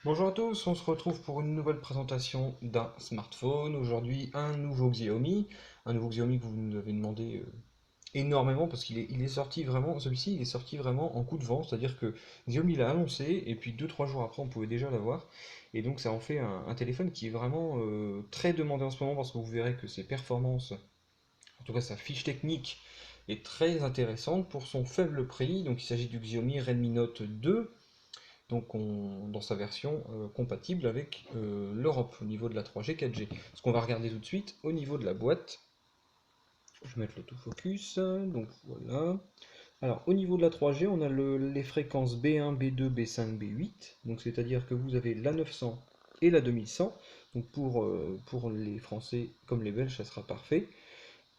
Bonjour à tous, on se retrouve pour une nouvelle présentation d'un smartphone. Aujourd'hui, un nouveau Xiaomi que vous nous avez demandé énormément parce qu'il est sorti vraiment, celui-ci il est sorti vraiment en coup de vent, c'est-à-dire que Xiaomi l'a annoncé et puis 2-3 jours après on pouvait déjà l'avoir. Et donc ça en fait un téléphone qui est vraiment très demandé en ce moment parce que vous verrez que ses performances, en tout cas sa fiche technique, est très intéressante pour son faible prix. Donc il s'agit du Xiaomi Redmi Note 2 dans sa version compatible avec l'Europe au niveau de la 3G, 4G. Ce qu'on va regarder tout de suite au niveau de la boîte. Je vais mettre l'autofocus, donc voilà. Alors au niveau de la 3G, on a les fréquences B1, B2, B5, B8, donc c'est-à-dire que vous avez la 900 et la 2100, donc pour les Français comme les Belges, ça sera parfait.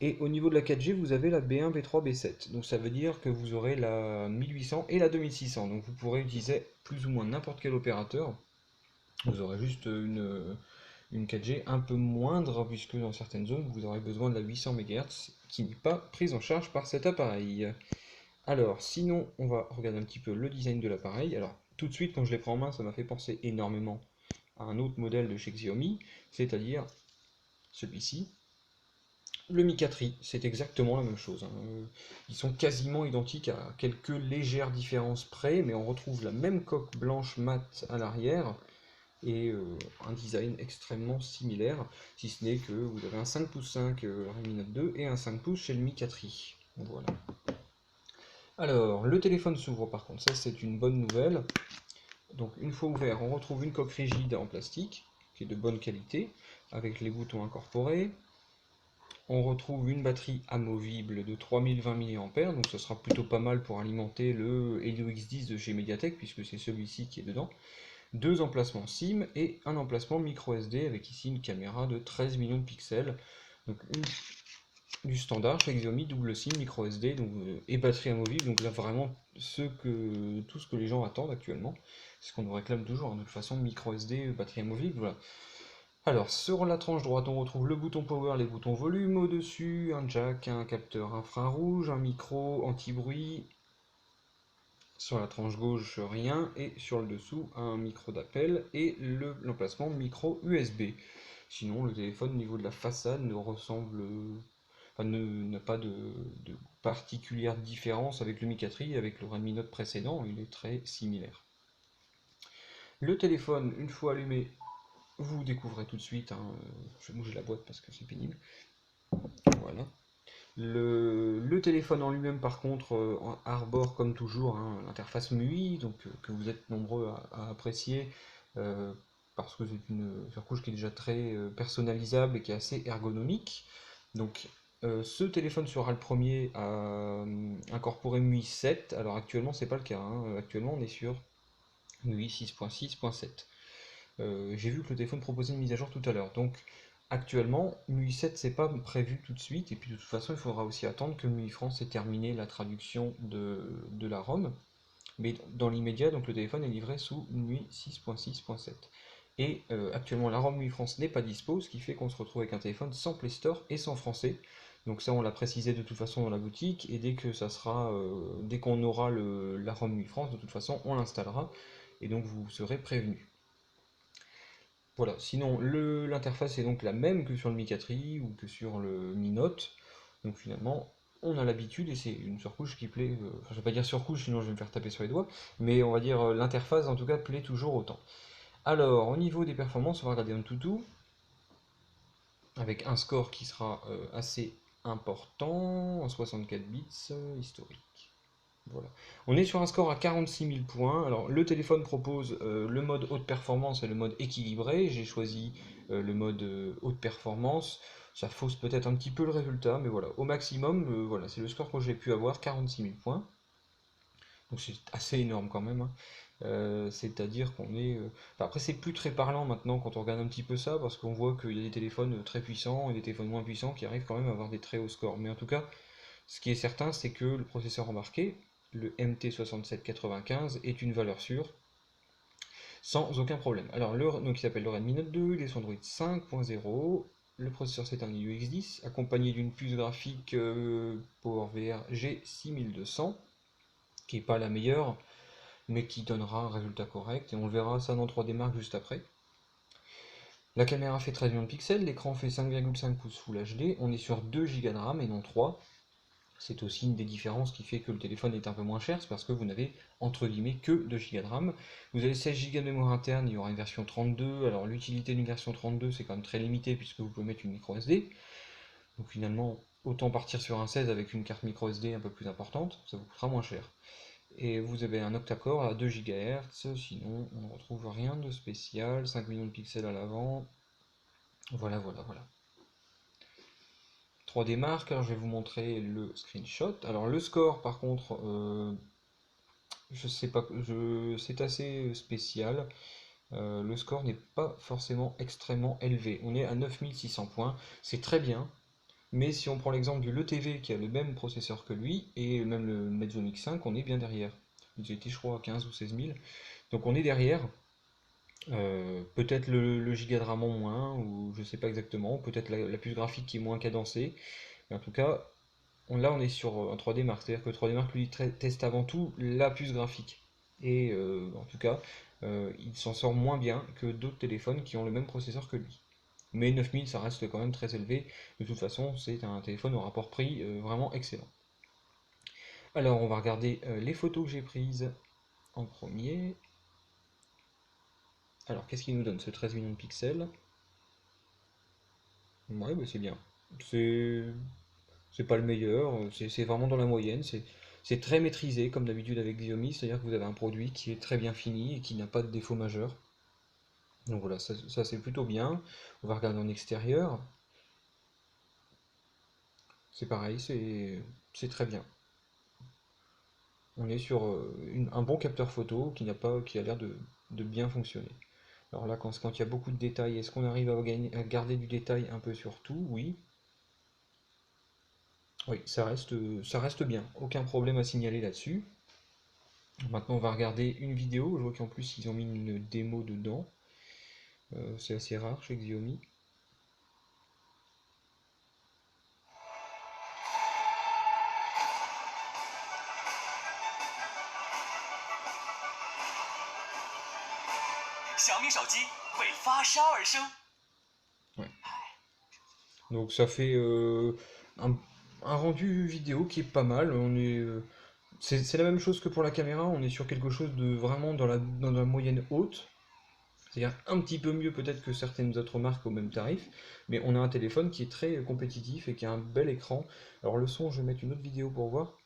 Et au niveau de la 4G, vous avez la B1, B3, B7. Donc ça veut dire que vous aurez la 1800 et la 2600. Donc vous pourrez utiliser plus ou moins n'importe quel opérateur. Vous aurez juste une 4G un peu moindre, puisque dans certaines zones, vous aurez besoin de la 800 MHz qui n'est pas prise en charge par cet appareil. Alors, sinon, on va regarder un petit peu le design de l'appareil. Alors, tout de suite, quand je l'ai pris en main, ça m'a fait penser énormément à un autre modèle de chez Xiaomi, c'est-à-dire celui-ci. Le Mi 4i, c'est exactement la même chose, hein. Ils sont quasiment identiques à quelques légères différences près, mais on retrouve la même coque blanche mat à l'arrière et un design extrêmement similaire, si ce n'est que vous avez un 5 pouces 5 Redmi Note 2 et un 5 pouces chez le Mi 4i. Voilà. Alors, le téléphone s'ouvre par contre, ça c'est une bonne nouvelle. Donc une fois ouvert, on retrouve une coque rigide en plastique, qui est de bonne qualité, avec les boutons incorporés. On retrouve une batterie amovible de 3020 mAh, donc ce sera plutôt pas mal pour alimenter le Helio X10 de chez Mediatek, puisque c'est celui-ci qui est dedans. Deux emplacements SIM et un emplacement micro SD, avec ici une caméra de 13 millions de pixels. Donc du standard chez Xiaomi, double SIM, micro SD donc, et batterie amovible. Donc là vraiment tout ce que les gens attendent actuellement. C'est ce qu'on nous réclame toujours, hein, de toute façon, micro SD, batterie amovible, voilà. Alors, sur la tranche droite, on retrouve le bouton power, les boutons volume au-dessus, un jack, un capteur infrarouge, un micro anti-bruit. Sur la tranche gauche, rien. Et sur le dessous, un micro d'appel et l'emplacement micro USB. Sinon, le téléphone, au niveau de la façade, ne ressemble. Enfin, n'a pas de particulière différence avec le Mi 4i, avec le Redmi Note précédent. Il est très similaire. Le téléphone, une fois allumé, vous découvrez tout de suite, hein, je vais bouger la boîte parce que c'est pénible. Voilà. Le téléphone en lui-même, par contre, arbore comme toujours, hein, l'interface MUI, donc que vous êtes nombreux à apprécier, euh, parce que c'est une surcouche qui est déjà très personnalisable et qui est assez ergonomique. Donc, ce téléphone sera le premier à incorporer MUI 7. Alors actuellement, c'est pas le cas, hein. Actuellement, on est sur MUI 6.6.7. J'ai vu que le téléphone proposait une mise à jour tout à l'heure. Donc actuellement, MUI 7 c'est pas prévu tout de suite. Et puis de toute façon, il faudra aussi attendre que MUI France ait terminé la traduction de la ROM. Mais dans l'immédiat, donc le téléphone est livré sous MUI 6.6.7. Et actuellement, la ROM MUI France n'est pas dispo, ce qui fait qu'on se retrouve avec un téléphone sans Play Store et sans français. Donc ça, on l'a précisé de toute façon dans la boutique, et dès qu'on aura la ROM MUI France, de toute façon, on l'installera, et donc vous serez prévenu. Voilà, sinon l'interface est donc la même que sur le Mi 4i ou que sur le Mi Note. Donc finalement, on a l'habitude et c'est une surcouche qui plaît. Enfin, je vais pas dire surcouche, sinon je vais me faire taper sur les doigts. Mais on va dire l'interface en tout cas plaît toujours autant. Alors, au niveau des performances, on va regarder un toutou avec un score qui sera assez important en 64 bits historique. Voilà. On est sur un score à 46 000 points. Alors, le téléphone propose le mode haute performance et le mode équilibré. J'ai choisi le mode haute performance. Ça fausse peut-être un petit peu le résultat, mais voilà. Au maximum, voilà, c'est le score que j'ai pu avoir, 46 000 points. Donc c'est assez énorme quand même, hein. C'est-à-dire qu'on est. Enfin, après, c'est plus très parlant maintenant quand on regarde un petit peu ça, parce qu'on voit qu'il y a des téléphones très puissants et des téléphones moins puissants qui arrivent quand même à avoir des très hauts scores. Mais en tout cas, ce qui est certain, c'est que le processeur embarqué, le MT6795, est une valeur sûre, sans aucun problème. Alors, donc il s'appelle le Redmi Note 2, il est sur Android 5.0, le processeur c'est un Helio X10, accompagné d'une puce graphique PowerVR G6200, qui n'est pas la meilleure, mais qui donnera un résultat correct, et on le verra ça dans 3D Mark juste après. La caméra fait 13 millions de pixels, l'écran fait 5,5 pouces Full HD, on est sur 2 Go de RAM et non 3. C'est aussi une des différences qui fait que le téléphone est un peu moins cher, c'est parce que vous n'avez entre guillemets que 2 Go de RAM. Vous avez 16 Go de mémoire interne, il y aura une version 32. Alors l'utilité d'une version 32 c'est quand même très limité puisque vous pouvez mettre une micro SD. Donc finalement, autant partir sur un 16 avec une carte micro SD un peu plus importante, ça vous coûtera moins cher. Et vous avez un octa-core à 2 GHz, sinon on ne retrouve rien de spécial, 5 millions de pixels à l'avant. Voilà, voilà, voilà. 3D Mark, alors je vais vous montrer le screenshot. Alors le score par contre, je sais pas, c'est assez spécial. Le score n'est pas forcément extrêmement élevé. On est à 9600 points, c'est très bien. Mais si on prend l'exemple du LeTV qui a le même processeur que lui, et même le Meizu Mix 5, on est bien derrière. Ils étaient je crois à 15 ou 16 000. Donc on est derrière. Peut-être le giga de RAM en moins, ou je sais pas exactement. Peut-être la puce graphique qui est moins cadencée. Mais en tout cas, là on est sur un 3D Mark. C'est-à-dire que 3D Mark lui teste avant tout la puce graphique. Et en tout cas, il s'en sort moins bien que d'autres téléphones qui ont le même processeur que lui. Mais 9000, ça reste quand même très élevé. De toute façon, c'est un téléphone au rapport prix vraiment excellent. Alors, on va regarder les photos que j'ai prises en premier. Alors, qu'est-ce qu'il nous donne ce 13 millions de pixels? Ouais, bah c'est bien. C'est c'est pas le meilleur, c'est vraiment dans la moyenne. C'est très maîtrisé, comme d'habitude avec Xiaomi, c'est-à-dire que vous avez un produit qui est très bien fini et qui n'a pas de défaut majeur. Donc voilà, ça c'est plutôt bien. On va regarder en extérieur. C'est pareil, c'est très bien. On est sur un bon capteur photo qui a l'air de bien fonctionner. Alors là, quand il y a beaucoup de détails, est-ce qu'on arrive à garder du détail un peu sur tout? Oui. Oui, ça reste bien. Aucun problème à signaler là-dessus. Maintenant, on va regarder une vidéo. Je vois qu'en plus, ils ont mis une démo dedans. C'est assez rare chez Xiaomi. Ouais. Donc ça fait un, un rendu vidéo qui est pas mal. C'est la même chose que pour la caméra. On est sur quelque chose de vraiment dans la moyenne haute. C'est-à-dire un petit peu mieux peut-être que certaines autres marques au même tarif, mais on a un téléphone qui est très compétitif et qui a un bel écran. Alors le son, je vais mettre une autre vidéo pour voir,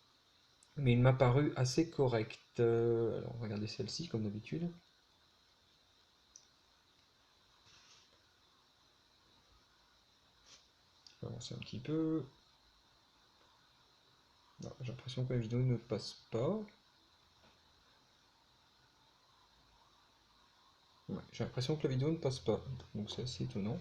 mais il m'a paru assez correct. Alors on va regarder celle-ci comme d'habitude. Je vais avancer un petit peu. J'ai l'impression que la vidéo ne passe pas. Ouais, j'ai l'impression que la vidéo ne passe pas, donc c'est assez étonnant.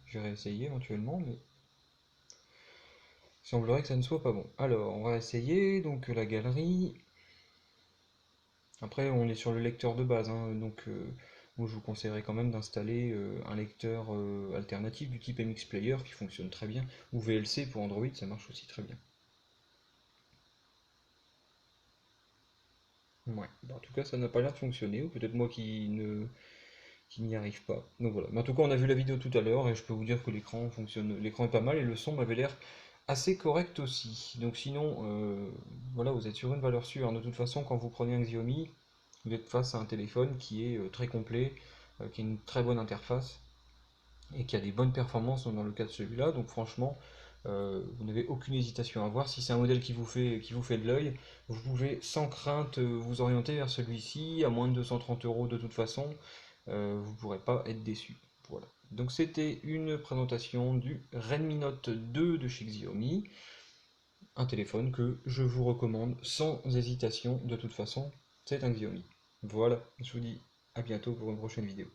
Je vais réessayer éventuellement, mais il semblerait que ça ne soit pas bon. Alors, on va essayer, donc la galerie. Après, on est sur le lecteur de base, hein, donc moi je vous conseillerais quand même d'installer un lecteur alternatif du type MX Player qui fonctionne très bien, ou VLC pour Android, ça marche aussi très bien. Ouais, bah, en tout cas, ça n'a pas l'air de fonctionner, ou peut-être moi qui n'y arrive pas. Donc voilà. Mais en tout cas, on a vu la vidéo tout à l'heure et je peux vous dire que l'écran fonctionne, l'écran est pas mal et le son m'avait l'air assez correct aussi. Donc sinon, voilà, vous êtes sur une valeur sûre. De toute façon, quand vous prenez un Xiaomi, vous êtes face à un téléphone qui est très complet, qui a une très bonne interface et qui a des bonnes performances dans le cas de celui-là. Donc franchement, vous n'avez aucune hésitation à voir. Si c'est un modèle qui vous fait de l'œil, vous pouvez sans crainte vous orienter vers celui-ci à moins de 230 euros de toute façon. Vous ne pourrez pas être déçu. Voilà. Donc c'était une présentation du Redmi Note 2 de chez Xiaomi, un téléphone que je vous recommande sans hésitation. De toute façon, c'est un Xiaomi. Voilà, je vous dis à bientôt pour une prochaine vidéo.